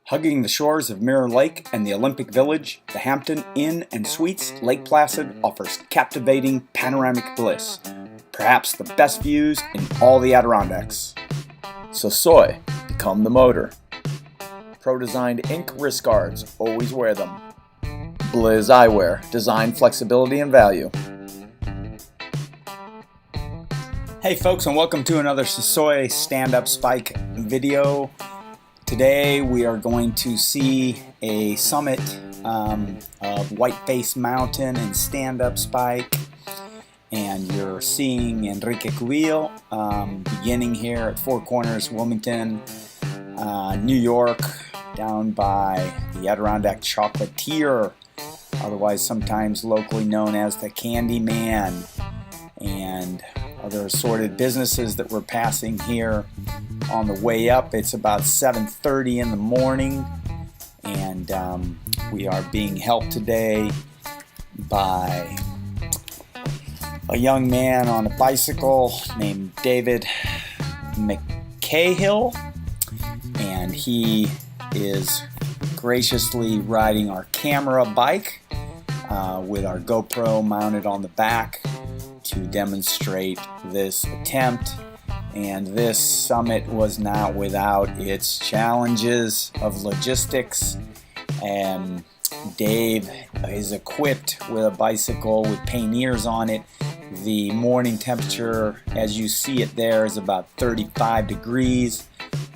Hugging the shores of Mirror Lake and the Olympic Village, the Hampton Inn and Suites Lake Placid offers captivating panoramic bliss, perhaps the best views in all the Adirondacks. So soy, become the motor. Pro-designed ink wrist guards, always wear them. Blizz Eyewear, design, flexibility, and value. Hey folks, and welcome to another Soy stand-up spike video. Today we are going to see a summit of Whiteface Mountain and stand-up spike, and you're seeing Enrique Cubillo beginning here at Four Corners, Wilmington, New York, down by the Adirondack Chocolatier, otherwise sometimes locally known as the Candy Man, and other assorted businesses that we're passing here on the way up. It's about 7:30 in the morning, and we are being helped today by a young man on a bicycle named David McCahill, and he is graciously riding our camera bike with our GoPro mounted on the back to demonstrate this attempt. And this summit was not without its challenges of logistics. And Dave is equipped with a bicycle with panniers on it. The morning temperature, as you see it there, is about 35 degrees.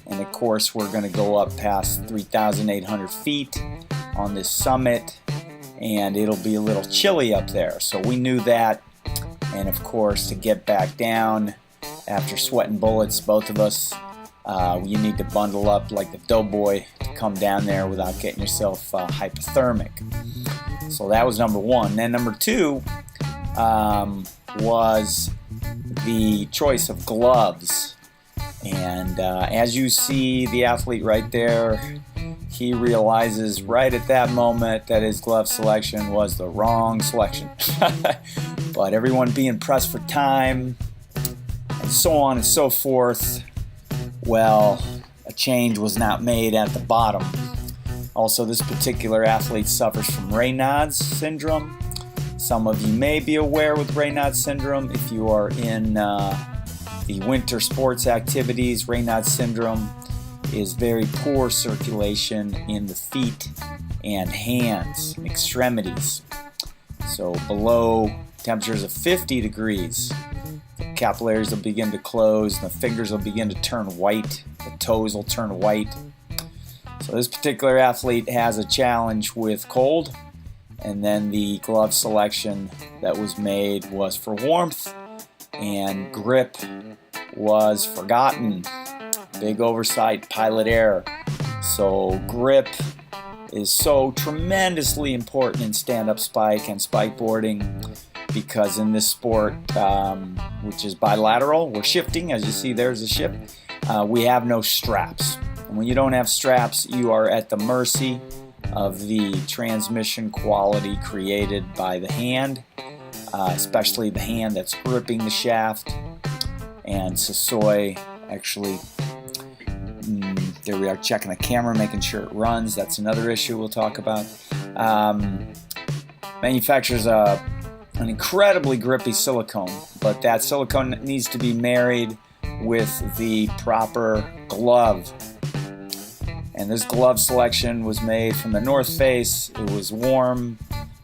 And of course, we're going to go up past 3,800 feet on this summit, and it'll be a little chilly up there. So we knew that. And of course, to get back down, after sweating bullets, both of us, you need to bundle up like the doughboy to come down there without getting yourself hypothermic. So that was number one. Then number two was the choice of gloves. And as you see the athlete right there, he realizes right at that moment that his glove selection was the wrong selection. But everyone being pressed for time, and so on and so forth, well, a change was not made at the bottom. Also, this particular athlete suffers from Raynaud's syndrome. Some of you may be aware with Raynaud's syndrome if you are in the winter sports activities. Raynaud's syndrome is very poor circulation in the feet and hands, extremities. So below temperatures of 50 degrees, the capillaries will begin to close, and the fingers will begin to turn white, the toes will turn white. So this particular athlete has a challenge with cold, and then the glove selection that was made was for warmth, and grip was forgotten. Big oversight, pilot error. So grip is so tremendously important in stand-up spike and SpikeBoarding, because in this sport, which is bilateral, we're shifting. As you see, there's a shift. We have no straps. And when you don't have straps, you are at the mercy of the transmission quality created by the hand, especially the hand that's gripping the shaft. And Soy actually, there we are, checking the camera, making sure it runs. That's another issue we'll talk about. Manufactures an incredibly grippy silicone, but that silicone needs to be married with the proper glove. And this glove selection was made from the North Face. It was warm,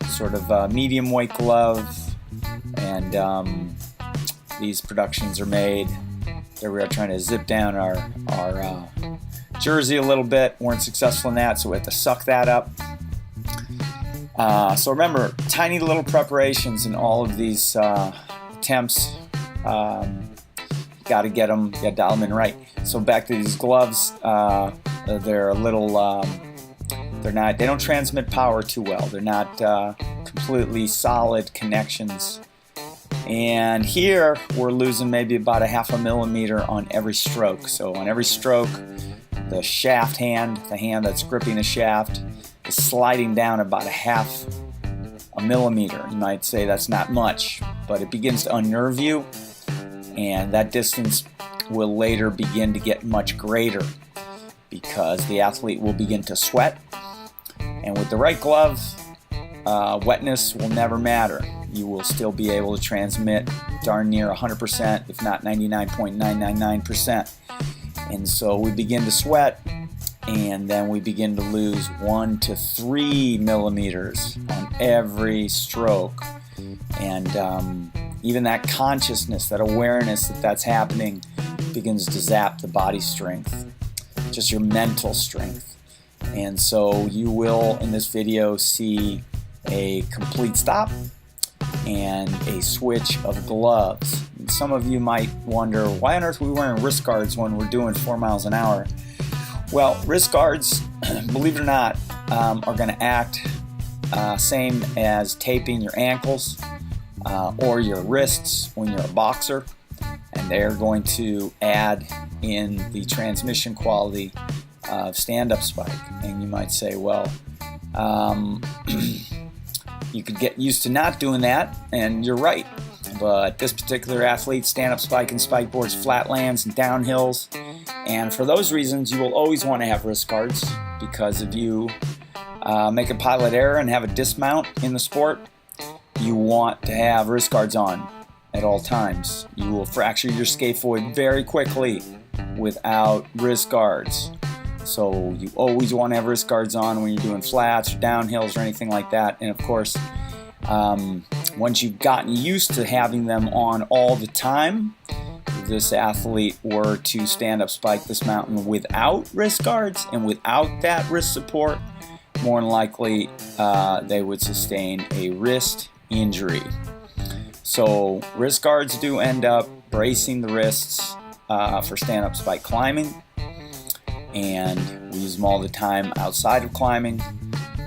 sort of a medium weight glove, and these productions are made. There we are trying to zip down our jersey a little bit. Weren't successful in that, so we have to suck that up. So remember, tiny little preparations in all of these attempts. Got to get them, got to dial them in right. So back to these gloves, they're a little, they don't transmit power too well. They're not completely solid connections. And here we're losing maybe about a half a millimeter on every stroke. So on every stroke, the shaft hand, the hand that's gripping the shaft, is sliding down about a half a millimeter. You might say that's not much, but it begins to unnerve you, and that distance will later begin to get much greater. because the athlete will begin to sweat. And with the right glove, wetness will never matter. You will still be able to transmit darn near 100%, if not 99.999%. And so we begin to sweat, and then we begin to lose 1 to 3 millimeters on every stroke. And even that consciousness, that awareness that that's happening begins to zap the body strength, just your mental strength. And so you will, in this video, see a complete stop and a switch of gloves. And some of you might wonder, why on earth are we wearing wrist guards when we're doing 4 miles an hour? Well, wrist guards, believe it or not, are going to act same as taping your ankles or your wrists when you're a boxer, and they're going to add in the transmission quality of stand-up spike. And you might say, well, you could get used to not doing that, and you're right. But this particular athlete, stand-up spike and spike boards flatlands and downhills, and for those reasons you will always want to have wrist guards, because if you make a pilot error and have a dismount in the sport, you want to have wrist guards on at all times. You will fracture your scaphoid very quickly without wrist guards. So you always want to have wrist guards on when you're doing flats or downhills or anything like that. And of course, once you've gotten used to having them on all the time, if this athlete were to stand up spike this mountain without wrist guards and without that wrist support, more than likely they would sustain a wrist injury. So wrist guards do end up bracing the wrists for stand-up spike climbing, and we use them all the time outside of climbing.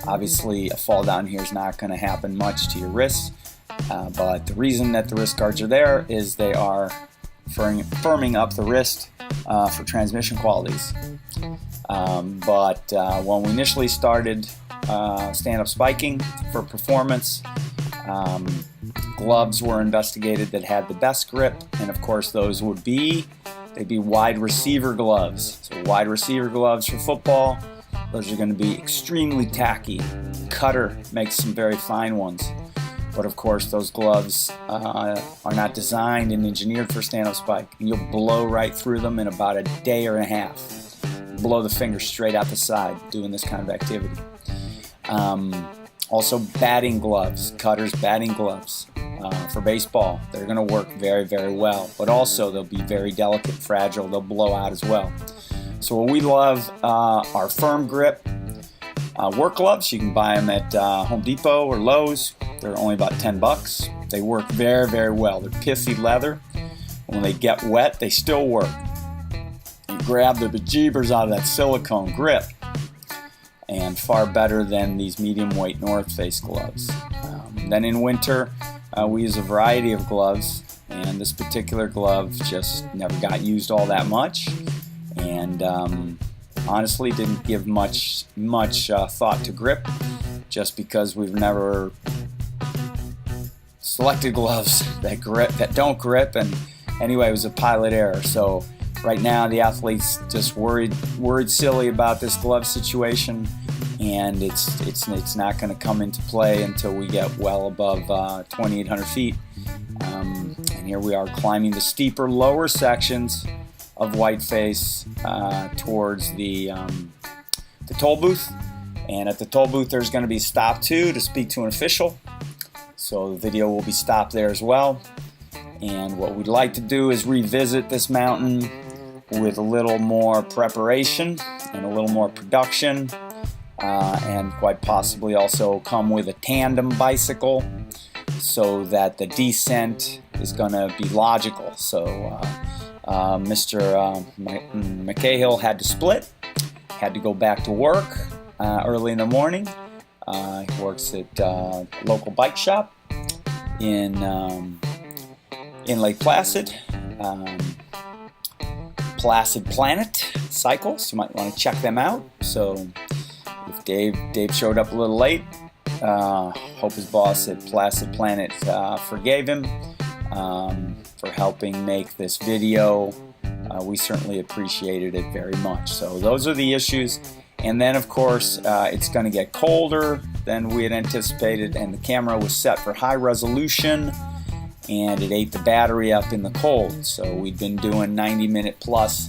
Obviously, a fall down here is not going to happen much to your wrists, but the reason that the wrist guards are there is they are firming up the wrist for transmission qualities. But when we initially started stand-up spiking for performance, gloves were investigated that had the best grip, and of course those would be wide receiver gloves. So wide receiver gloves for football, those are going to be extremely tacky. Cutter makes some very fine ones, but of course those gloves are not designed and engineered for stand-up spike, and you'll blow right through them in about a day or a half. Blow the finger straight out the side doing this kind of activity. Also batting gloves, cutters batting gloves for baseball. They're going to work very, very well, but also they'll be very delicate, fragile. They'll blow out as well. So what we love are firm grip work gloves. You can buy them at Home Depot or Lowe's. They're only about $10. They work very, very well. They're pithy leather. When they get wet, they still work. You grab the bejeebers out of that silicone grip, and far better than these medium weight North Face gloves. Then in winter, we use a variety of gloves, and this particular glove just never got used all that much, and honestly didn't give much thought to grip, just because we've never selected gloves that don't grip. And anyway, it was a pilot error. So right now the athlete's just worried silly about this glove situation, and it's not going to come into play until we get well above 2,800 feet. And here we are climbing the steeper lower sections of Whiteface towards the toll booth. And at the toll booth there's going to be stop 2 to speak to an official. So the video will be stopped there as well. And what we'd like to do is revisit this mountain with a little more preparation and a little more production, and quite possibly also come with a tandem bicycle so that the descent is going to be logical. So Mr. McCahill had to split, had to go back to work early in the morning. He works at a local bike shop in Lake Placid. Placid Planet Cycles. You might want to check them out. So if Dave showed up a little late, hope his boss at Placid Planet forgave him for helping make this video we certainly appreciated it very much. So those are the issues. And then, of course, it's going to get colder than we had anticipated, and the camera was set for high resolution, and it ate the battery up in the cold. So we'd been doing 90-minute plus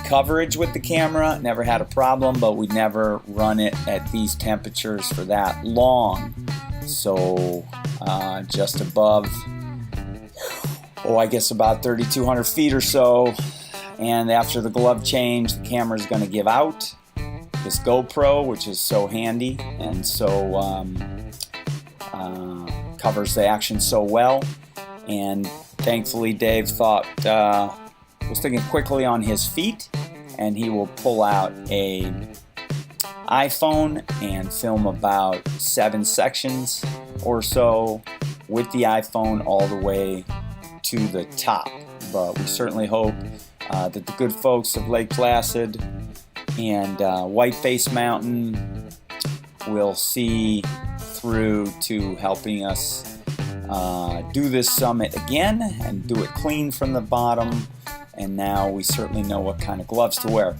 coverage with the camera, never had a problem, but we'd never run it at these temperatures for that long. So just above, I guess about 3,200 feet or so. And after the glove change, the camera is going to give out this GoPro, which is so handy and so covers the action so well. And thankfully, Dave was thinking quickly on his feet, and he will pull out a iPhone and film about 7 sections or so with the iPhone all the way to the top. But we certainly hope that the good folks of Lake Placid and Whiteface Mountain will see through to helping us do this summit again and do it clean from the bottom. And now we certainly know what kind of gloves to wear.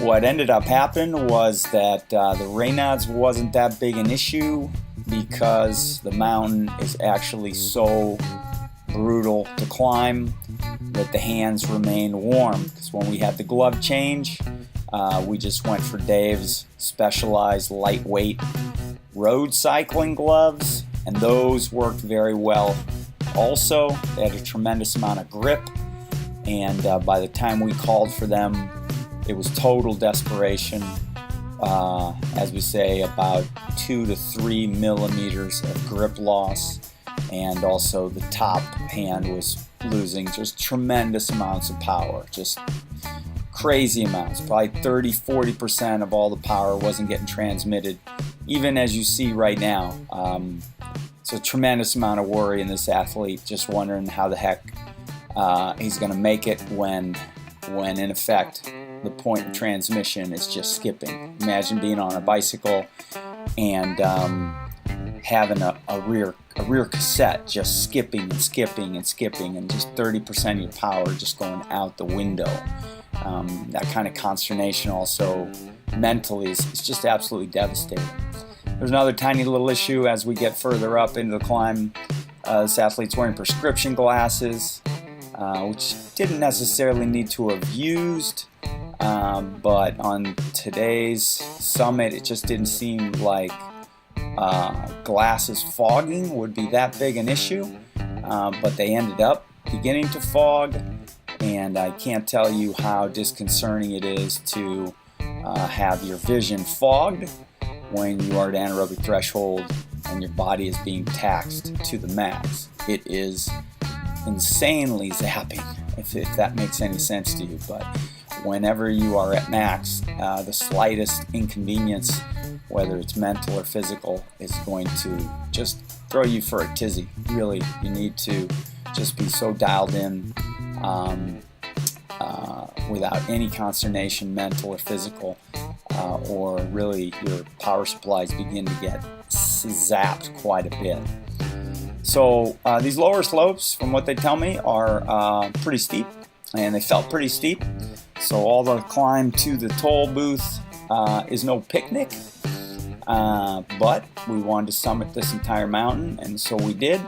What ended up happening was that the Raynaud's wasn't that big an issue because the mountain is actually so brutal to climb that the hands remain warm. Because when we had the glove change, we just went for Dave's specialized lightweight road cycling gloves, and those worked very well. Also, they had a tremendous amount of grip, and by the time we called for them, it was total desperation. As we say, about 2 to 3 millimeters of grip loss, and also the top hand was losing just tremendous amounts of power, just crazy amounts. Probably 30-40% of all the power wasn't getting transmitted, even as you see right now. It's a tremendous amount of worry in this athlete, just wondering how the heck he's going to make it when in effect the point of transmission is just skipping. Imagine being on a bicycle and having a rear cassette just skipping and skipping and skipping, and just 30% of your power just going out the window. That kind of consternation also mentally is just absolutely devastating. There's another tiny little issue as we get further up into the climb. This athlete's wearing prescription glasses, which didn't necessarily need to have used, but on today's summit it just didn't seem like glasses fogging would be that big an issue, but they ended up beginning to fog, and I can't tell you how disconcerting it is to have your vision fogged when you are at anaerobic threshold and your body is being taxed to the max. It is insanely zapping, if that makes any sense to you. But whenever you are at max, the slightest inconvenience, whether it's mental or physical, is going to just throw you for a tizzy. Really, you need to just be so dialed in without any consternation, mental or physical, or really your power supplies begin to get zapped quite a bit. So these lower slopes, from what they tell me, are pretty steep, and they felt pretty steep. So all the climb to the toll booth is no picnic, but we wanted to summit this entire mountain, and so we did.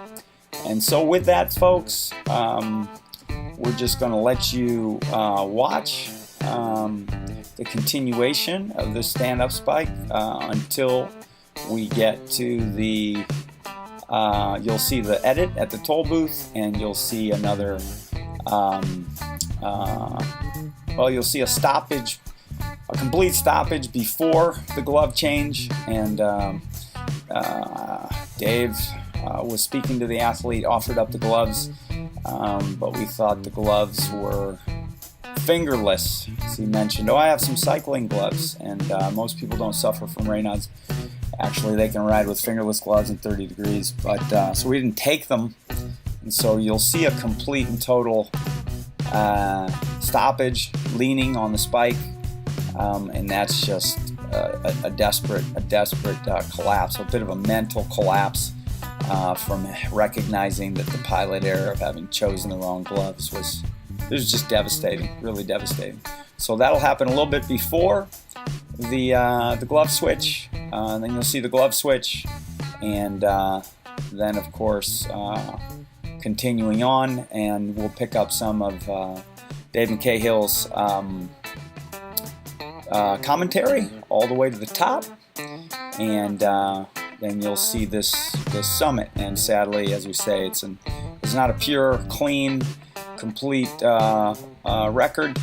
And so with that, folks, we're just going to let you watch the continuation of this stand-up spike until we get to the you'll see the edit at the toll booth, and you'll see another you'll see a stoppage, a complete stoppage before the glove change. And Dave was speaking to the athlete, offered up the gloves, but we thought the gloves were fingerless. As he mentioned, I have some cycling gloves, and most people don't suffer from Raynaud's. Actually, they can ride with fingerless gloves in 30 degrees, but so we didn't take them, and so you'll see a complete and total stoppage, leaning on the spike, and that's just a desperate collapse, a bit of a mental collapse from recognizing that the pilot error of having chosen the wrong gloves was just devastating, really devastating. So that'll happen a little bit before the glove switch. Then you'll see the glove switch, and then of course continuing on, and we'll pick up some of Dave McCahill's commentary all the way to the top, and then you'll see this summit. And sadly, as we say, it's not a pure, clean, complete record,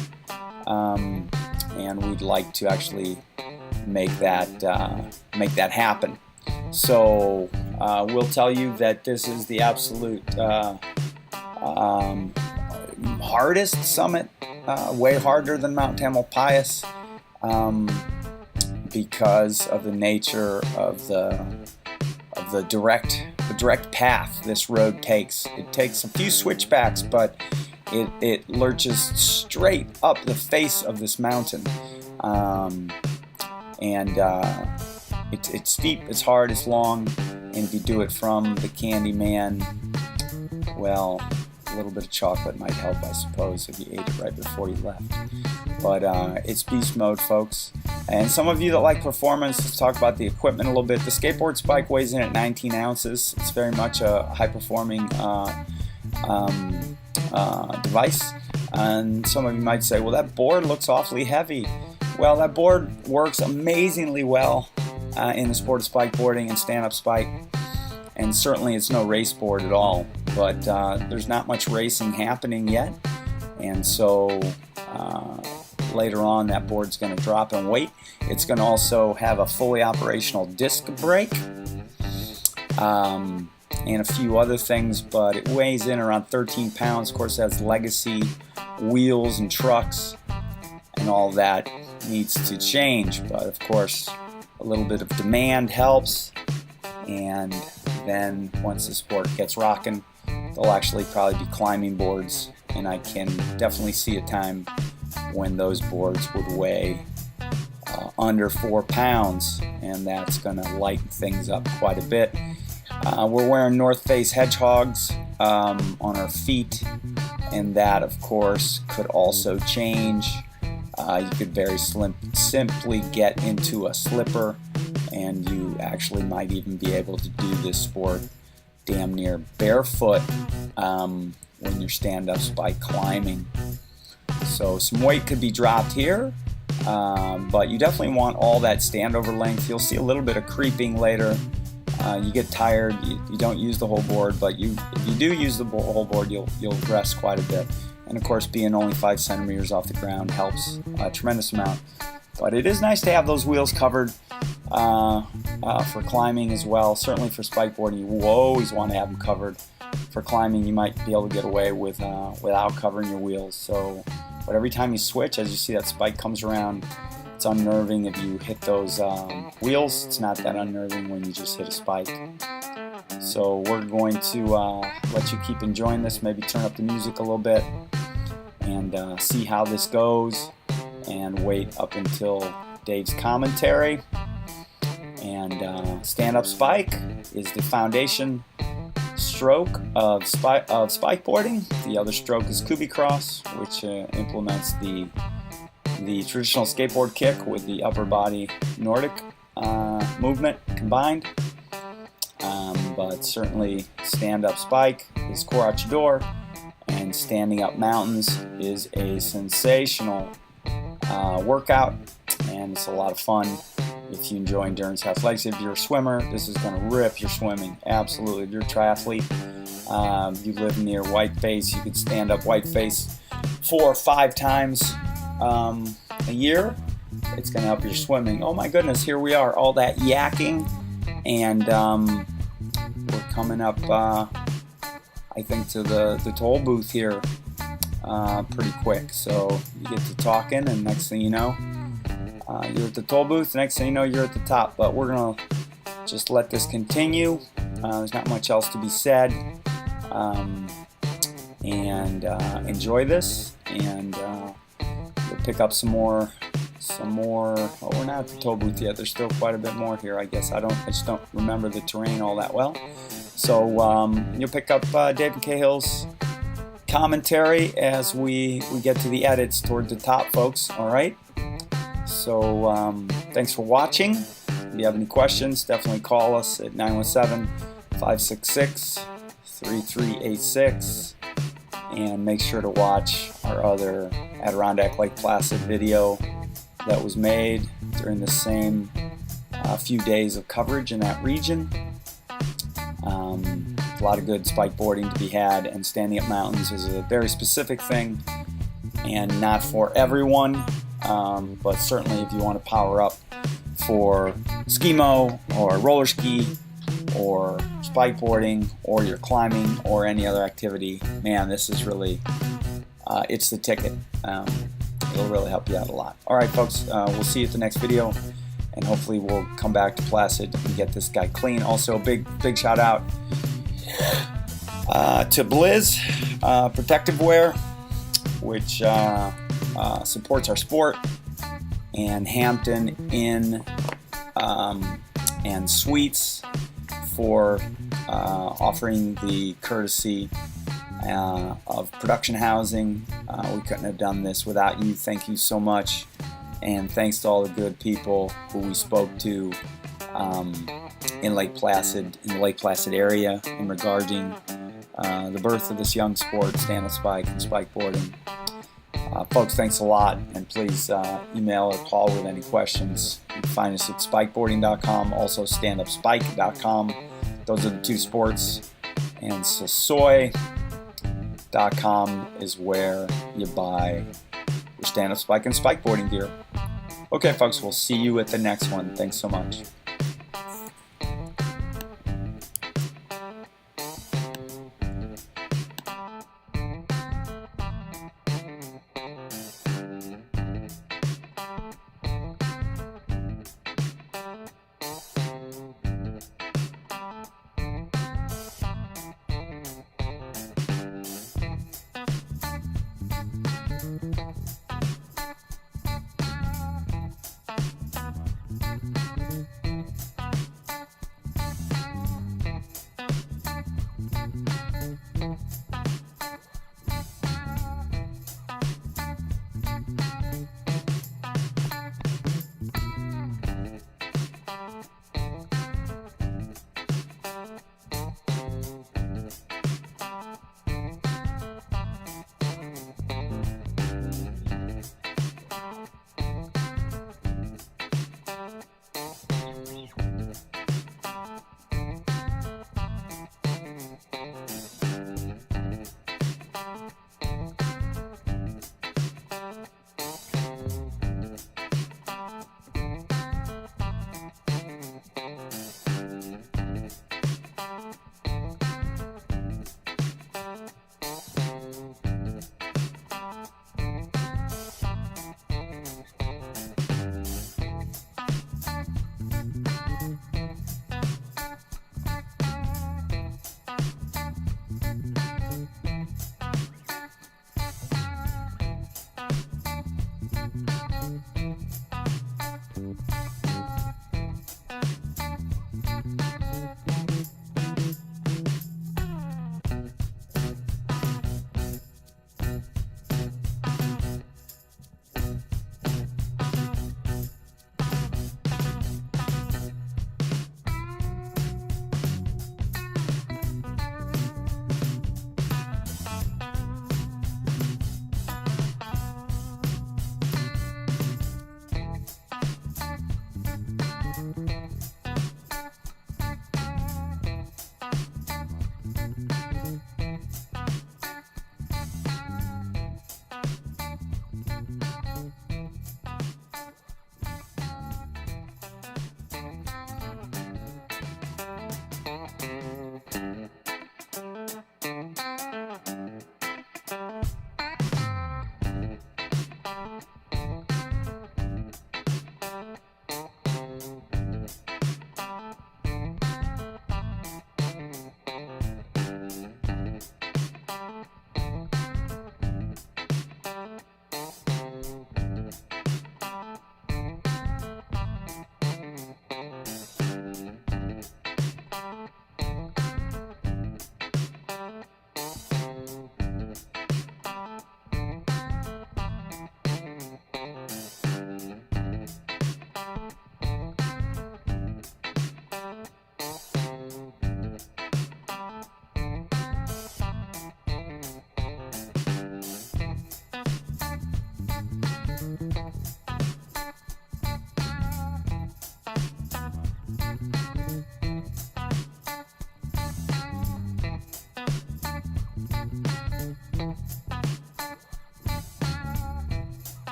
and we'd like to actually make that happen. So we'll tell you that this is the absolute hardest summit, way harder than Mount Tamalpais, because of the nature of the direct path this road takes. It takes a few switchbacks, but it lurches straight up the face of this mountain, it's steep, it's hard, it's long, and if you do it from the Candyman, well, a little bit of chocolate might help, I suppose, if you ate it right before you left. But it's beast mode, folks. And some of you that like performance, let's talk about the equipment a little bit. The skateboard spike weighs in at 19 ounces. It's very much a high-performing device. And some of you might say, well, that board looks awfully heavy. Well, that board works amazingly well in the sport of spikeboarding and stand-up spike. And certainly it's no race board at all. But there's not much racing happening yet. And so later on, that board's going to drop in weight. It's going to also have a fully operational disc brake and a few other things, but it weighs in around 13 pounds. Of course, it has legacy wheels and trucks, and all that needs to change. But of course, a little bit of demand helps, and then once the sport gets rocking, there'll actually probably be climbing boards, and I can definitely see a time when those boards would weigh under 4 pounds, and that's going to lighten things up quite a bit. We're wearing North Face Hedgehogs on our feet, and that of course could also change. You could very simply get into a slipper, and you actually might even be able to do this sport damn near barefoot when you're stand-up spike climbing. So some weight could be dropped here, but you definitely want all that standover length. You'll see a little bit of creeping later. You get tired, you don't use the whole board, but if you do use the whole board, you'll rest quite a bit. And of course, being only 5 centimeters off the ground helps a tremendous amount. But it is nice to have those wheels covered for climbing as well. Certainly for spikeboarding, you will always want to have them covered. For climbing, you might be able to get away with without covering your wheels. But every time you switch, as you see that spike comes around, it's unnerving if you hit those wheels. It's not that unnerving when you just hit a spike. So we're going to let you keep enjoying this, maybe turn up the music a little bit, and see how this goes, and wait up until Dave's commentary. And stand-up spike is the foundation stroke of spikeboarding. The other stroke is Kubi Cross, which implements the traditional skateboard kick with the upper body Nordic movement combined. But certainly stand-up spike is Corachador, and standing up mountains is a sensational workout, and it's a lot of fun if you enjoy endurance athletics. If you're a swimmer, this is going to rip your swimming. Absolutely. If you're a triathlete, you live near Whiteface, you could stand up Whiteface 4 or 5 times a year. It's going to help your swimming. Oh my goodness, here we are, all that yakking, and we're coming up, I think, to the toll booth here pretty quick. So you get to talking, and next thing you know, you're at the toll booth. Next thing you know, you're at the top. But we're going to just let this continue. There's not much else to be said. And enjoy this, and we'll pick up some more. Oh, we're not at the toll booth yet. There's still quite a bit more here, I guess. I just don't remember the terrain all that well. So you'll pick up David Cahill's commentary as we get to the edits toward the top, folks. All right. So thanks for watching. If you have any questions, definitely call us at 917-566-3386, and make sure to watch our other Adirondack Lake Placid video that was made during the same few days of coverage in that region. A lot of good spikeboarding to be had, and standing up mountains is a very specific thing and not for everyone, but certainly if you want to power up for skimo or roller ski or spikeboarding, or you're climbing or any other activity, man, this is really it's the ticket. It'll really help you out a lot. All right, folks, we'll see you at the next video, and hopefully we'll come back to Placid and get this guy clean. Also, big shout out to Blizz Protective Wear, which supports our sport, and Hampton Inn and Suites for offering the courtesy of production housing. We couldn't have done this without you. Thank you so much, and thanks to all the good people who we spoke to in Lake Placid, in the Lake Placid area, in regarding the birth of this young sport, stand-up spike and spikeboarding. Folks, thanks a lot, and please email or call with any questions. You can find us at SpikeBoarding.com, also StandUpSpike.com. Those are the two sports. And Sasoy.com is where you buy your stand-up spike and spikeboarding gear. Okay, folks, we'll see you at the next one. Thanks so much.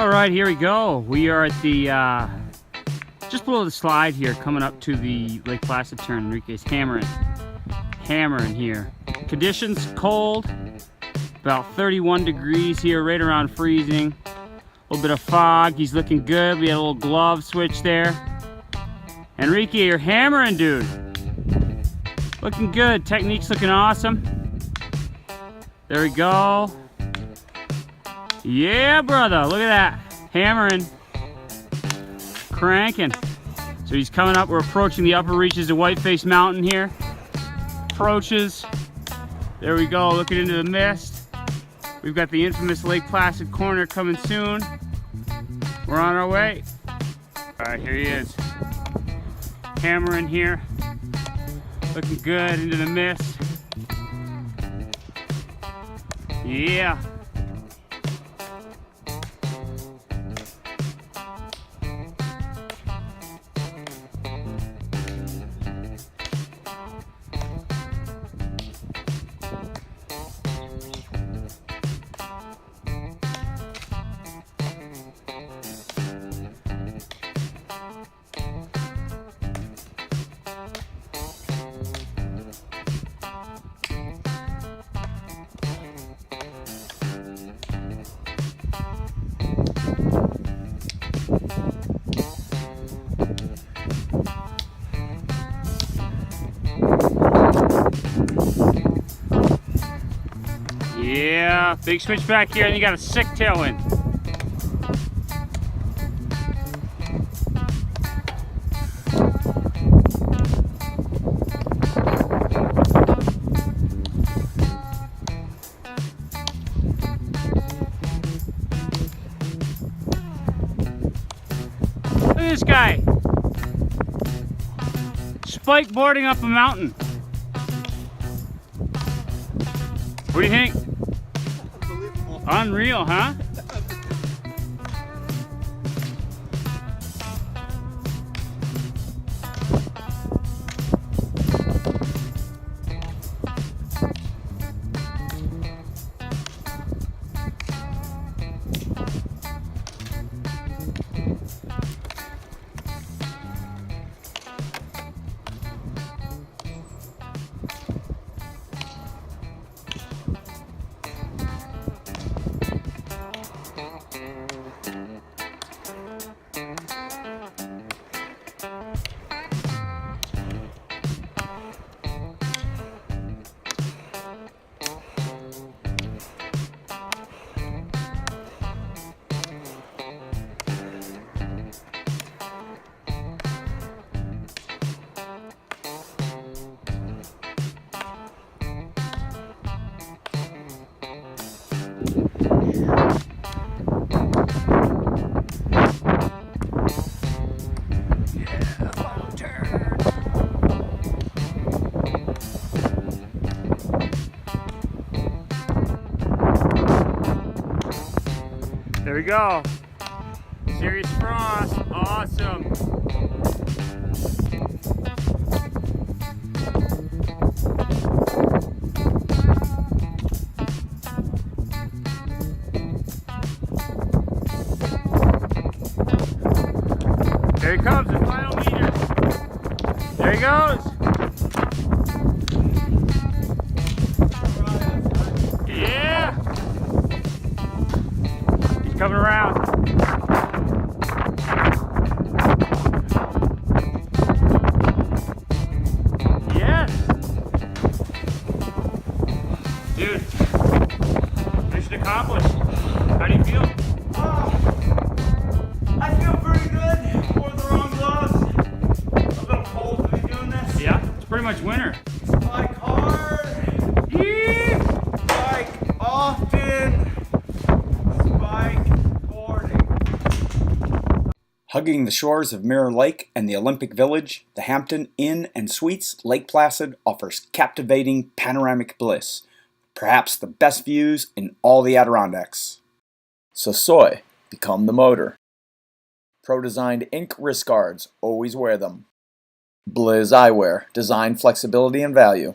All right, here we go. We are at the just below the slide here, coming up to the Lake Placid turn. Enrique's hammering here. Conditions cold, about 31 degrees here, right around freezing. A little bit of fog. He's looking good. We had a little glove switch there. Enrique, you're hammering, dude. Looking good. Technique's looking awesome. There we go. Yeah, brother, look at that. Hammering, cranking. So he's coming up, we're approaching the upper reaches of Whiteface Mountain here. Approaches, there we go, looking into the mist. We've got the infamous Lake Placid corner coming soon. We're on our way. All right, here he is. Hammering here. Looking good into the mist. Yeah. Yeah, big switch back here, and you got a sick tailwind. Look at this guy. SpikeBoarding up a mountain. What do you think? Unreal, huh? There we go. Serious frost. Awesome. There he comes, the final meter. There he goes. Yeah. He's coming around. Yes. Dude, mission accomplished. How do you feel? I feel pretty good. Wore the wrong gloves. A little cold to be doing this. Yeah, it's pretty much winter. Spike hard. Yeah. Spike often. Spike boarding. Hugging the shores of Mirror Lake and the Olympic Village, the Hampton Inn and Suites Lake Placid offers captivating panoramic bliss, perhaps the best views in all the Adirondacks. So soy, become the motor. Pro-designed ink wrist guards, always wear them. Blizz Eyewear, design, flexibility, and value.